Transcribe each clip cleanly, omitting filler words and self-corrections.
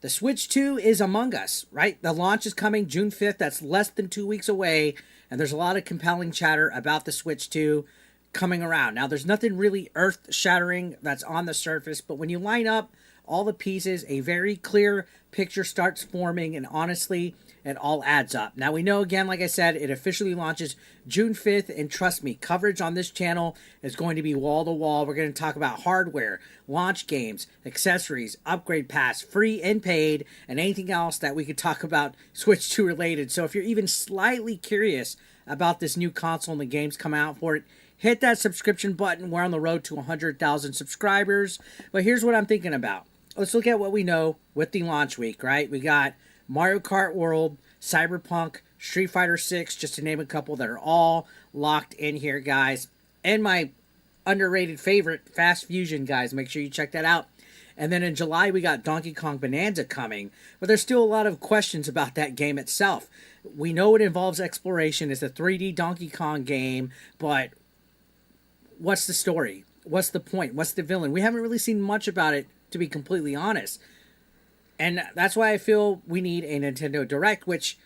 The Switch 2 is among us, right? The launch is coming June 5th. That's less than 2 weeks away. And there's a lot of compelling chatter about the Switch 2 coming around. Now, there's nothing really earth shattering that's on the surface, but when you line up all the pieces, a very clear picture starts forming, and honestly, it all adds up. Now, we know, again, like I said, it officially launches June 5th, and trust me, coverage on this channel is going to be wall to wall. We're going to talk about hardware, launch games, accessories, upgrade pass, free and paid, and anything else that we could talk about Switch 2 related. So if you're even slightly curious about this new console and the games coming out for it, hit that subscription button. We're on the road to 100,000 subscribers. But here's what I'm thinking about. Let's look at what we know with the launch week, right? We got Mario Kart World, Cyberpunk, Street Fighter 6, just to name a couple that are all locked in here, guys. And my underrated favorite, Fast Fusion, guys. Make sure you check that out. And then in July, we got Donkey Kong Bonanza coming. But there's still a lot of questions about that game itself. We know it involves exploration. It's a 3D Donkey Kong game, but what's the story? What's the point? What's the villain? We haven't really seen much about it, to be completely honest. And that's why I feel we need a Nintendo Direct, which,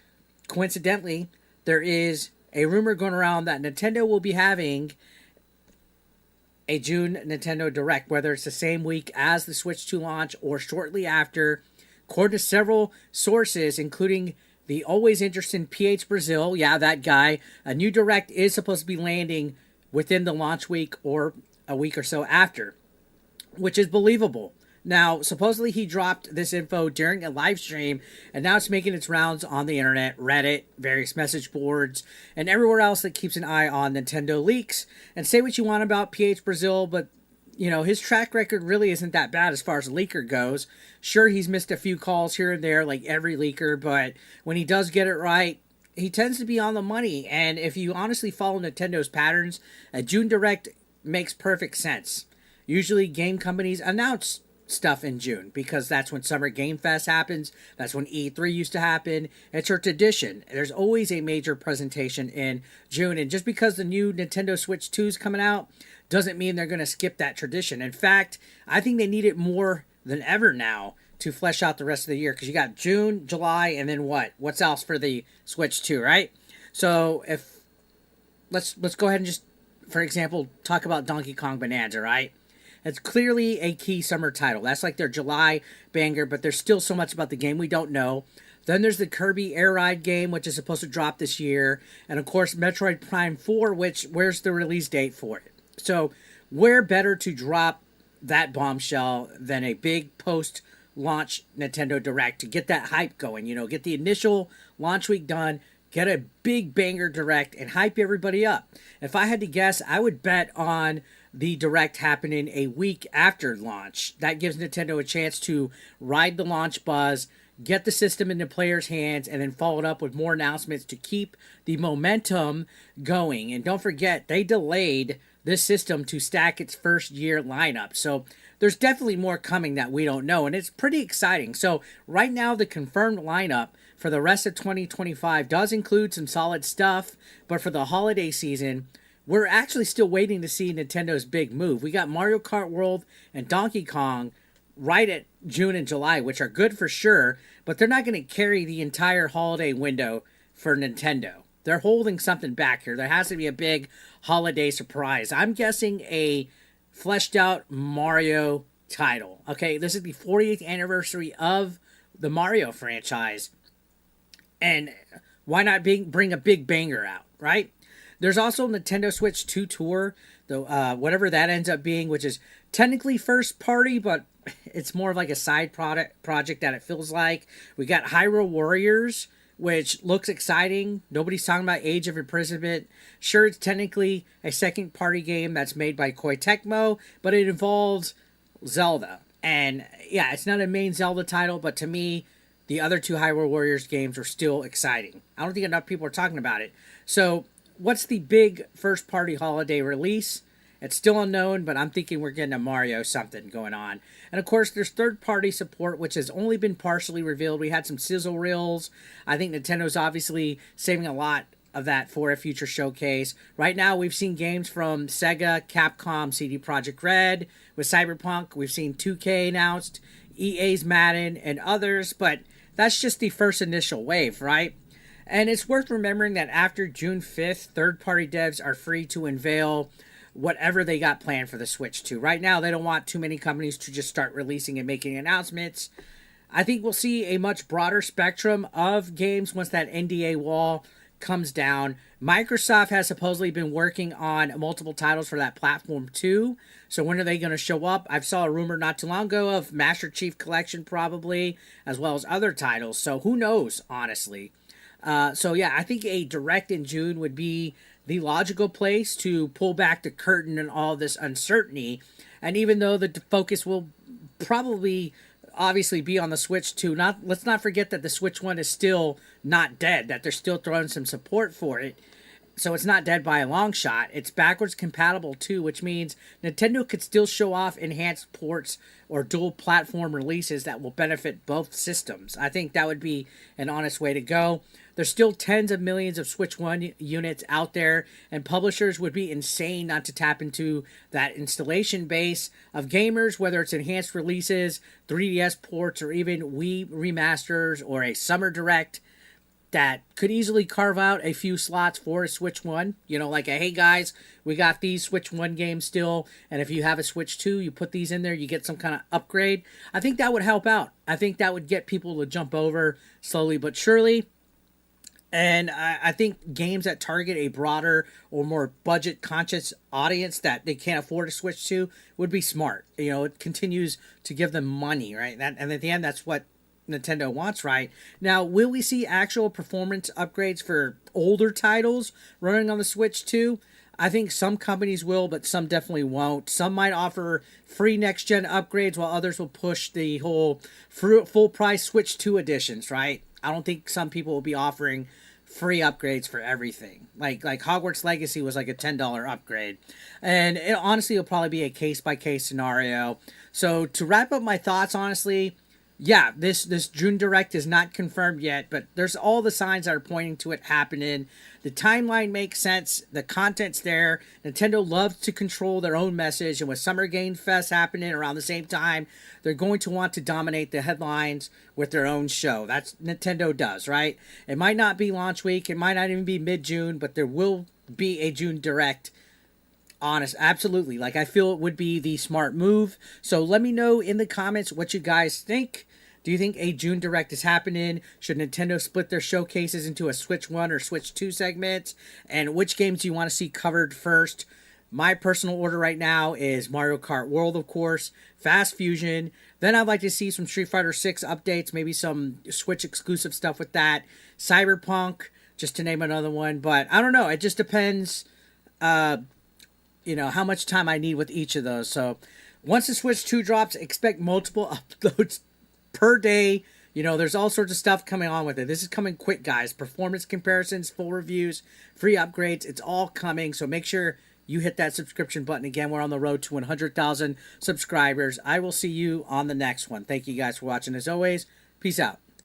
coincidentally, there is a rumor going around that Nintendo will be having a June Nintendo Direct, whether it's the same week as the Switch 2 launch or shortly after. According to several sources, including the always interesting PH Brazil, yeah, that guy, a new Direct is supposed to be landing within the launch week or a week or so after, which is believable. Now, supposedly he dropped this info during a live stream, and now it's making its rounds on the internet, Reddit, various message boards, and everywhere else that keeps an eye on Nintendo leaks. And say what you want about PH Brazil, but, you know, his track record really isn't that bad as far as a leaker goes. Sure, he's missed a few calls here and there, like every leaker, but when he does get it right, he tends to be on the money. And if you honestly follow Nintendo's patterns, a June Direct makes perfect sense. Usually game companies announce stuff in June because that's when Summer Game Fest happens. That's when E3 used to happen. It's a tradition. There's always a major presentation in June. And just because the new Nintendo Switch 2 is coming out doesn't mean they're going to skip that tradition. In fact, I think they need it more than ever now to flesh out the rest of the year, because you got June, July, and then what? What's else for the Switch 2, right? So if let's go ahead and just, for example, talk about Donkey Kong Bonanza, right? It's clearly a key summer title. That's like their July banger, but there's still so much about the game we don't know. Then there's the Kirby Air Ride game, which is supposed to drop this year. And of course, Metroid Prime 4, which, where's the release date for it? So, where better to drop that bombshell than a big post-launch Nintendo Direct to get that hype going? You know, get the initial launch week done, get a big banger Direct, and hype everybody up. If I had to guess, I would bet on the Direct happening a week after launch. That gives Nintendo a chance to ride the launch buzz, get the system into players' hands, and then follow it up with more announcements to keep the momentum going. And don't forget, they delayed this system to stack its first year lineup. So there's definitely more coming that we don't know, and it's pretty exciting. So right now, the confirmed lineup for the rest of 2025 does include some solid stuff, but for the holiday season, we're actually still waiting to see Nintendo's big move. We got Mario Kart World and Donkey Kong right at June and July, which are good for sure, but they're not going to carry the entire holiday window for Nintendo. They're holding something back here. There has to be a big holiday surprise. I'm guessing a fleshed out Mario title. Okay, this is the 40th anniversary of the Mario franchise, and why not bring a big banger out, right? There's also Nintendo Switch 2 Tour, whatever that ends up being, which is technically first party, but it's more of like a side project that it feels like. We got Hyrule Warriors, which looks exciting. Nobody's talking about Age of Imprisonment. Sure, it's technically a second party game that's made by Koei Tecmo, but it involves Zelda. And yeah, it's not a main Zelda title, but to me, the other two Hyrule Warriors games are still exciting. I don't think enough people are talking about it. So what's the big first-party holiday release? It's still unknown, but I'm thinking we're getting a Mario something going on. And of course, there's third-party support, which has only been partially revealed. We had some sizzle reels. I think Nintendo's obviously saving a lot of that for a future showcase. Right now, we've seen games from Sega, Capcom, CD Projekt Red with Cyberpunk. We've seen 2K announced, EA's Madden, and others, but that's just the first initial wave, right? And it's worth remembering that after June 5th, third party devs are free to unveil whatever they got planned for the Switch 2. Right now, they don't want too many companies to just start releasing and making announcements. I think we'll see a much broader spectrum of games once that NDA wall comes down. Microsoft has supposedly been working on multiple titles for that platform too. So when are they going to show up? I saw a rumor not too long ago of Master Chief Collection probably, as well as other titles. So who knows, honestly. So yeah, I think a direct in June would be the logical place to pull back the curtain and all this uncertainty. And even though the focus will probably obviously be on the Switch 2, let's not forget that the Switch 1 is still not dead, that they're still throwing some support for it. So it's not dead by a long shot. It's backwards compatible too, which means Nintendo could still show off enhanced ports or dual platform releases that will benefit both systems. I think that would be an honest way to go. There's still tens of millions of Switch 1 units out there, and publishers would be insane not to tap into that installation base of gamers, whether it's enhanced releases, 3DS ports, or even Wii remasters or a Summer Direct that could easily carve out a few slots for a Switch 1. You know, like a, hey guys, we got these Switch 1 games still, and if you have a Switch 2, you put these in there, you get some kind of upgrade. I think that would help out. I think that would get people to jump over slowly but surely. And I think games that target a broader or more budget-conscious audience that they can't afford to switch to would be smart. You know, it continues to give them money, right? And at the end, that's what Nintendo wants, right? Now, will we see actual performance upgrades for older titles running on the Switch 2? I think some companies will, but some definitely won't. Some might offer free next-gen upgrades, while others will push the whole full-price Switch 2 editions, right? I don't think some people will be offering free upgrades for everything. Like Hogwarts Legacy was like a $10 upgrade. And it honestly will probably be a case-by-case scenario. So to wrap up my thoughts, honestly, yeah, this June Direct is not confirmed yet, but there's all the signs that are pointing to it happening. The timeline makes sense. The content's there. Nintendo loves to control their own message, and with Summer Game Fest happening around the same time, they're going to want to dominate the headlines with their own show. That's Nintendo does, right? It might not be launch week. It might not even be mid-June, but there will be a June Direct. Honest, absolutely. Like, I feel it would be the smart move. So let me know in the comments what you guys think. Do you think a June Direct is happening? Should Nintendo split their showcases into a Switch 1 or Switch 2 segment? And which games do you want to see covered first? My personal order right now is Mario Kart World, of course, Fast Fusion. Then I'd like to see some Street Fighter 6 updates, maybe some Switch exclusive stuff with that. Cyberpunk, just to name another one. But I don't know. It just depends, how much time I need with each of those. So once the Switch 2 drops, expect multiple uploads per day. There's all sorts of stuff coming on with it. This is coming quick, guys. Performance comparisons, full reviews, free upgrades. It's all coming. So make sure you hit that subscription button. Again, we're on the road to 100,000 subscribers. I will see you on the next one. Thank you guys for watching. As always, peace out.